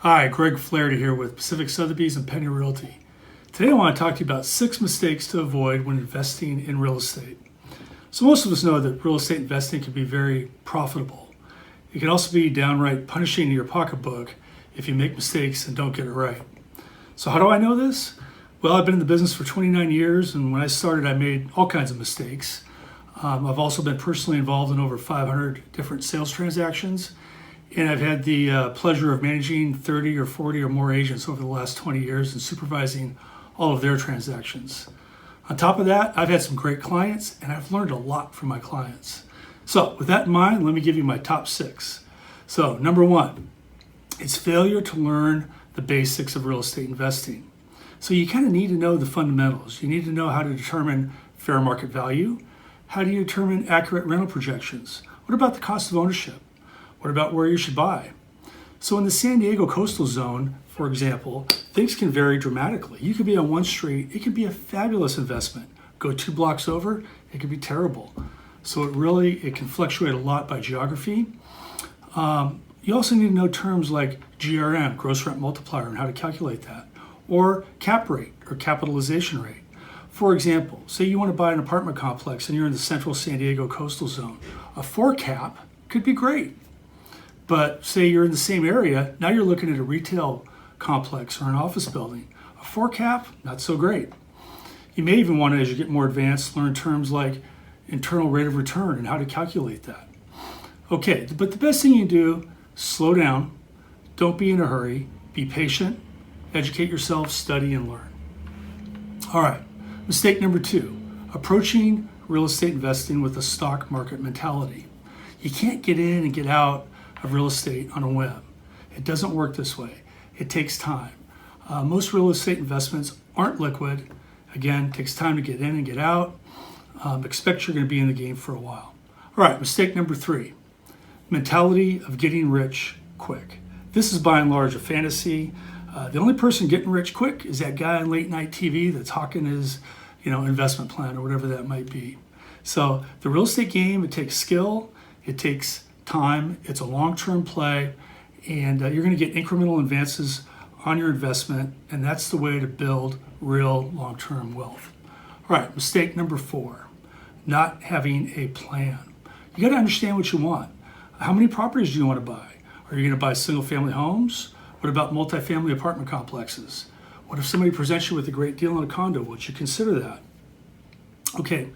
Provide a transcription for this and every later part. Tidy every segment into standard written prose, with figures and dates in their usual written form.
Hi, Greg Flaherty here with Pacific Sotheby's and Penny Realty. Today I want to talk to you about 6 mistakes to avoid when investing in real estate. So most of us know that real estate investing can be very profitable. It can also be downright punishing to your pocketbook if you make mistakes and don't get it right. So how do I know this? Well, I've been in the business for 29 years, and when I started I made all kinds of mistakes. I've also been personally involved in over 500 different sales transactions. And I've had the pleasure of managing 30 or 40 or more agents over the last 20 years and supervising all of their transactions. On top of that, I've had some great clients and I've learned a lot from my clients. So with that in mind, let me give you my top 6. So number 1, it's failure to learn the basics of real estate investing. So you kind of need to know the fundamentals. You need to know how to determine fair market value. How do you determine accurate rental projections? What about the cost of ownership? What about where you should buy? So in the San Diego coastal zone, for example, things can vary dramatically. You could be on one street, it could be a fabulous investment. Go 2 blocks over, it could be terrible. So it can fluctuate a lot by geography. You also need to know terms like GRM, gross rent multiplier, and how to calculate that, or cap rate or capitalization rate. For example, say you want to buy an apartment complex and you're in the central San Diego coastal zone. A 4 cap could be great. But say you're in the same area, now you're looking at a retail complex or an office building. A 4 cap, not so great. You may even want to, as you get more advanced, learn terms like internal rate of return and how to calculate that. Okay, but the best thing you can do, slow down, don't be in a hurry, be patient, educate yourself, study and learn. All right, mistake number 2, approaching real estate investing with a stock market mentality. You can't get in and get out of real estate on a whim. It doesn't work this way. It takes time. Most real estate investments aren't liquid. Again, it takes time to get in and get out. Expect you're going to be in the game for a while. All right, mistake number 3, mentality of getting rich quick. This is by and large a fantasy. The only person getting rich quick is that guy on late night TV that's hawking his investment plan or whatever that might be. So the real estate game, it takes skill, it takes time, it's a long-term play, and you're going to get incremental advances on your investment, and that's the way to build real long-term wealth. All right, mistake number 4, not having a plan. You got to understand what you want. How many properties do you want to buy? Are you going to buy single-family homes? What about multifamily apartment complexes? What if somebody presents you with a great deal on a condo? Would you consider that? Okay,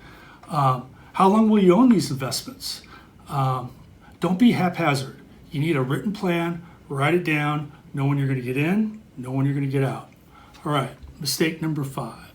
how long will you own these investments? Don't be haphazard. You need a written plan, write it down, know when you're going to get in, know when you're going to get out. All right, mistake number 5,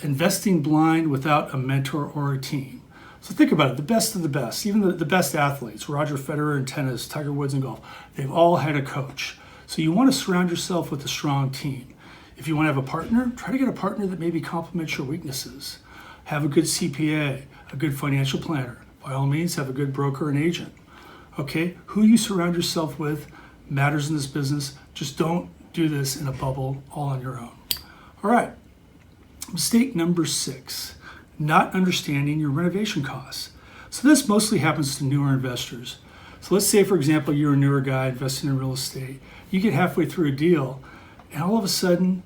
investing blind without a mentor or a team. So think about it, the best of the best, even the best athletes, Roger Federer in tennis, Tiger Woods in golf, they've all had a coach. So you want to surround yourself with a strong team. If you want to have a partner, try to get a partner that maybe complements your weaknesses. Have a good CPA, a good financial planner. By all means, have a good broker and agent. Okay, who you surround yourself with matters in this business. Just don't do this in a bubble all on your own. All right, mistake number 6, not understanding your renovation costs. So this mostly happens to newer investors. So let's say, for example, you're a newer guy investing in real estate. You get halfway through a deal, and all of a sudden,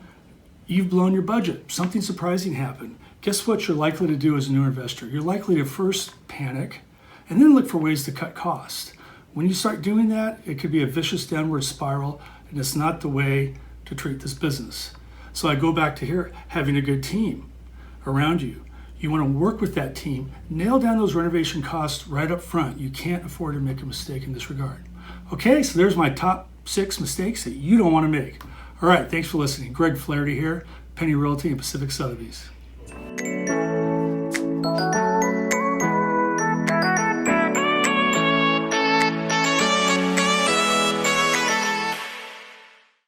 you've blown your budget. Something surprising happened. Guess what you're likely to do as a new investor? You're likely to first panic and then look for ways to cut costs. When you start doing that, it could be a vicious downward spiral, and it's not the way to treat this business. So I go back to here, having a good team around you. You want to work with that team, nail down those renovation costs right up front. You can't afford to make a mistake in this regard. Okay, so there's my top 6 mistakes that you don't want to make. All right, thanks for listening. Greg Flaherty here, Penny Realty and Pacific Sotheby's.